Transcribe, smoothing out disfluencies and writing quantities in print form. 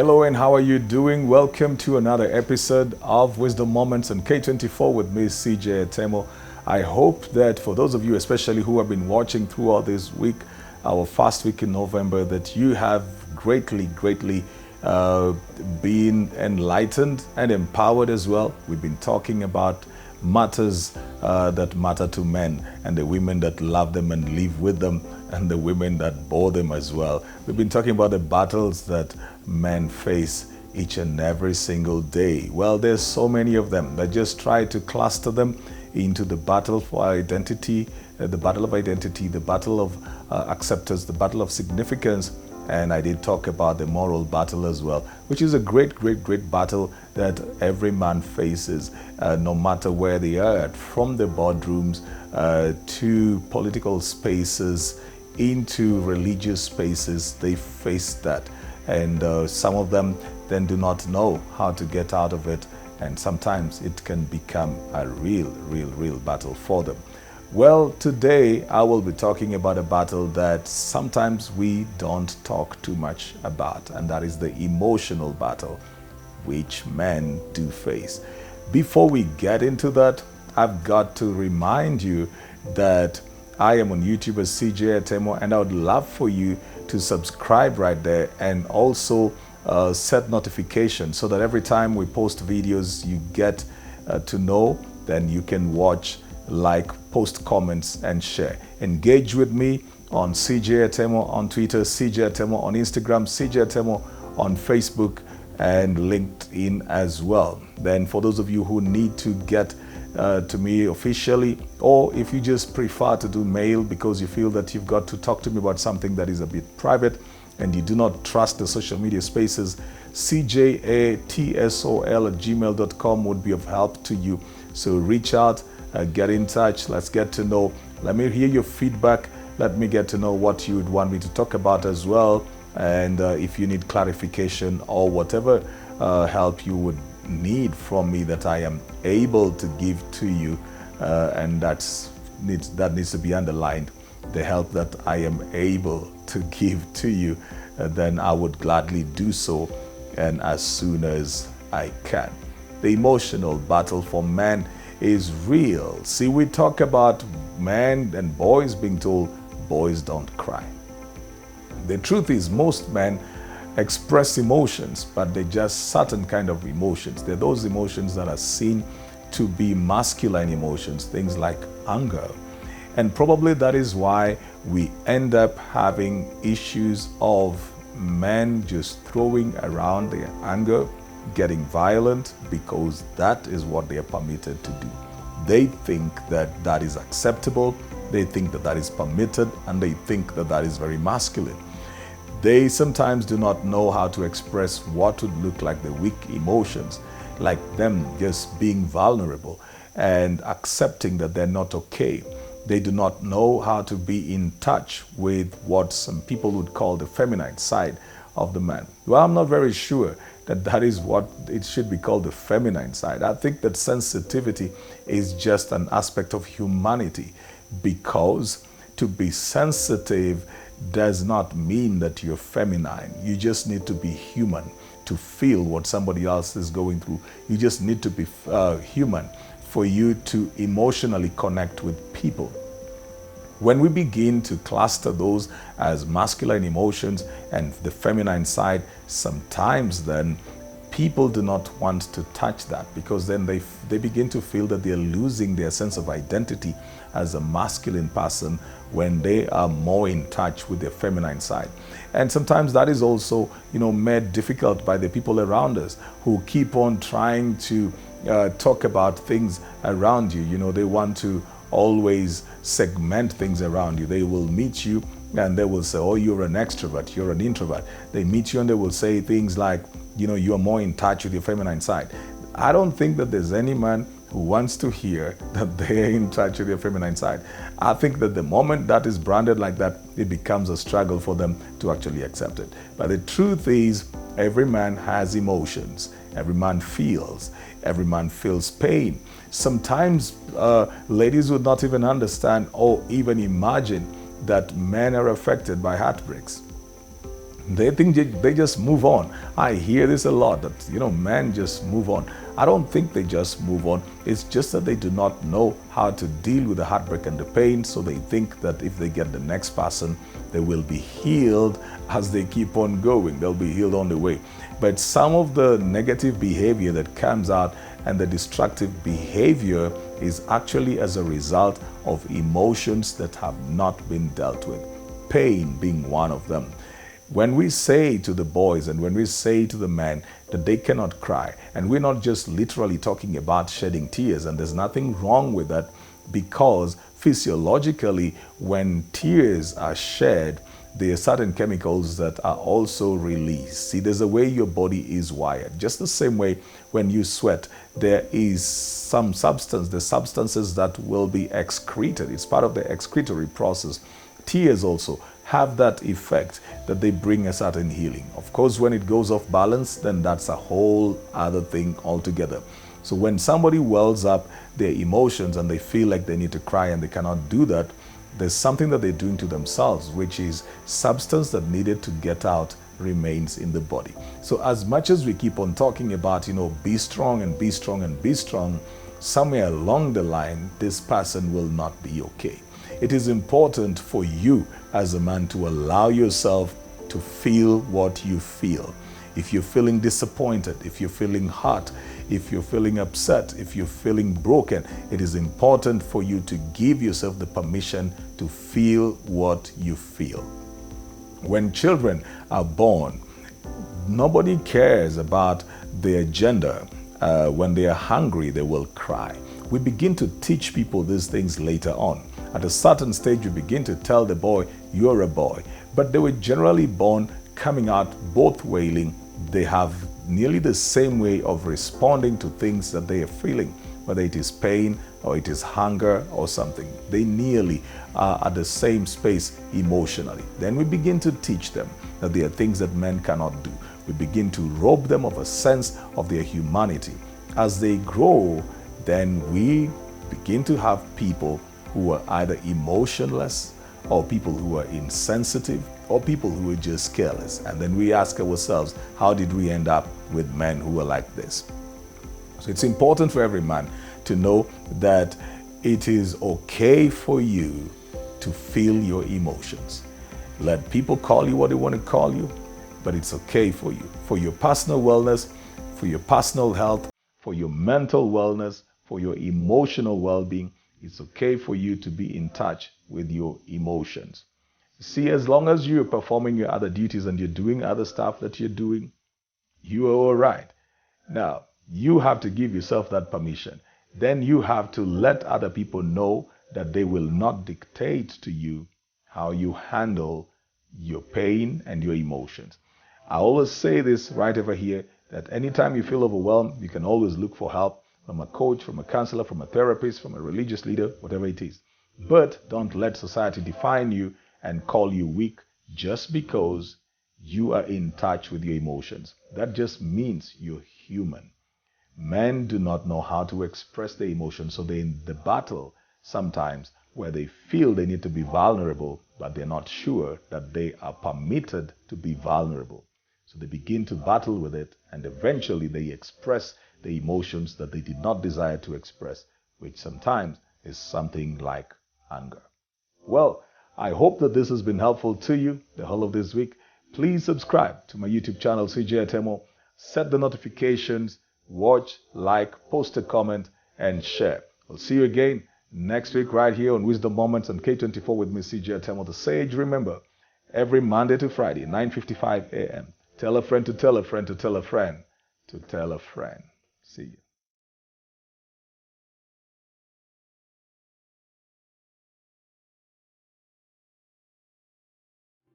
Hello, and how are you doing? Welcome to another episode of Wisdom Moments on K24 with me, C.J Atemo. I hope that for those of you, especially who have been watching throughout this week, our fast week in November, that you have greatly been enlightened and empowered as well. We've been talking about matters that matter to men, and the women that love them and live with them, and the women that bore them as well. We've been talking about the battles that men face each and every single day. Well, there's so many of them that just try to cluster them into the battle for identity, the battle of identity, the battle of acceptance, the battle of significance. And I did talk about the moral battle as well, which is a great battle that every man faces, no matter where they are at, from the boardrooms to political spaces, into religious spaces. They face that. And some of them then do not know how to get out of it. And sometimes it can become a real battle for them. Well, today I will be talking about a battle that sometimes we don't talk too much about, and that is the emotional battle, which men do face. Before we get into that, I've got to remind you that I am on YouTube as C.J Atemo, and I would love for you to subscribe right there and also set notifications so that every time we post videos, you get to know, then you can watch, like, post comments, and share. Engage with me on CJ Atemo on Twitter, CJ Atemo on Instagram, CJ Atemo on Facebook, and LinkedIn as well. Then for those of you who need to get to me officially, or if you just prefer to do mail because you feel that you've got to talk to me about something that is a bit private and you do not trust the social media spaces, cjatsol@gmail.com would be of help to you. So reach out, get in touch, let's get to know. Let me hear your feedback. Let me get to know what you would want me to talk about as well. And if you need clarification or whatever help you would need from me that I am able to give to you, and that needs to be underlined, the help that I am able to give to you, then I would gladly do so, and as soon as I can. The emotional battle for men is real. See, we talk about men and boys being told boys don't cry. The truth is, most men express emotions, but they're just certain kind of emotions. They're those emotions that are seen to be masculine emotions, things like anger. And probably that is why we end up having issues of men just throwing around their anger, getting violent, because that is what they are permitted to do. They think that that is acceptable, they think that that is permitted, and they think that that is very masculine. They sometimes do not know how to express what would look like the weak emotions, like them just being vulnerable and accepting that they're not okay. They do not know how to be in touch with what some people would call the feminine side of the man. Well, I'm not very sure that that is what it should be called, the feminine side. I think that sensitivity is just an aspect of humanity, because to be sensitive does not mean that you're feminine. You just need to be human to feel what somebody else is going through. You just need to be human for you to emotionally connect with people. When we begin to cluster those as masculine emotions and the feminine side, sometimes then people do not want to touch that, because then they begin to feel that they're losing their sense of identity as a masculine person when they are more in touch with their feminine side. And sometimes that is also, made difficult by the people around us who keep on trying to talk about things around you. They want to always segment things around you. They will meet you and they will say, oh, you're an extrovert, you're an introvert. They meet you and they will say things like, you're more in touch with your feminine side. I don't think that there's any man who wants to hear that they're in touch with their feminine side. I think that the moment that is branded like that, it becomes a struggle for them to actually accept it. But the truth is, every man has emotions. Every man feels pain. Sometimes ladies would not even understand or even imagine that men are affected by heartbreaks. They think they just move on. I hear this a lot that, men just move on. I don't think they just move on. It's just that they do not know how to deal with the heartbreak and the pain. So they think that if they get the next person, they will be healed as they keep on going. They'll be healed on the way. But some of the negative behavior that comes out and the destructive behavior is actually as a result of emotions that have not been dealt with. Pain being one of them. When we say to the boys and when we say to the men that they cannot cry, and we're not just literally talking about shedding tears, and there's nothing wrong with that, because physiologically, when tears are shed, there are certain chemicals that are also released. See, there's a way your body is wired. Just the same way when you sweat, there is some substance, the substances that will be excreted. It's part of the excretory process. Tears also have that effect that they bring a certain healing. Of course, when it goes off balance, then that's a whole other thing altogether. So when somebody wells up their emotions and they feel like they need to cry and they cannot do that, there's something that they're doing to themselves, which is substance that needed to get out remains in the body. So as much as we keep on talking about, be strong and be strong and be strong, somewhere along the line, this person will not be okay. It is important for you as a man to allow yourself to feel what you feel. If you're feeling disappointed, if you're feeling hurt, if you're feeling upset, if you're feeling broken, it is important for you to give yourself the permission to feel what you feel. When children are born, nobody cares about their gender. When they are hungry, they will cry. We begin to teach people these things later on. At a certain stage, you begin to tell the boy, you're a boy. But they were generally born coming out both wailing. They have nearly the same way of responding to things that they are feeling, whether it is pain or it is hunger or something. They nearly are at the same space emotionally. Then we begin to teach them that there are things that men cannot do. We begin to rob them of a sense of their humanity. As they grow, then we begin to have people who are either emotionless, or people who are insensitive, or people who are just careless. And then we ask ourselves, how did we end up with men who are like this? So it's important for every man to know that it is okay for you to feel your emotions. Let people call you what they want to call you, but it's okay for you. For your personal wellness, for your personal health, for your mental wellness, for your emotional well-being, it's okay for you to be in touch with your emotions. See, as long as you're performing your other duties and you're doing other stuff that you're doing, you are all right. Now, you have to give yourself that permission. Then you have to let other people know that they will not dictate to you how you handle your pain and your emotions. I always say this right over here, that anytime you feel overwhelmed, you can always look for help from a coach, from a counselor, from a therapist, from a religious leader, whatever it is. But don't let society define you and call you weak just because you are in touch with your emotions. That just means you're human. Men do not know how to express their emotions, so they're in the battle sometimes where they feel they need to be vulnerable, but they're not sure that they are permitted to be vulnerable. So they begin to battle with it, and eventually they express the emotions that they did not desire to express, which sometimes is something like anger. Well, I hope that this has been helpful to you the whole of this week. Please subscribe to my YouTube channel, C.J Atemo. Set the notifications, watch, like, post a comment, and share. I'll see you again next week right here on Wisdom Moments on K24 with me, C.J Atemo, the Sage. Remember, every Monday to Friday, 9:55 a.m. Tell a friend to tell a friend to tell a friend to tell a friend. See you.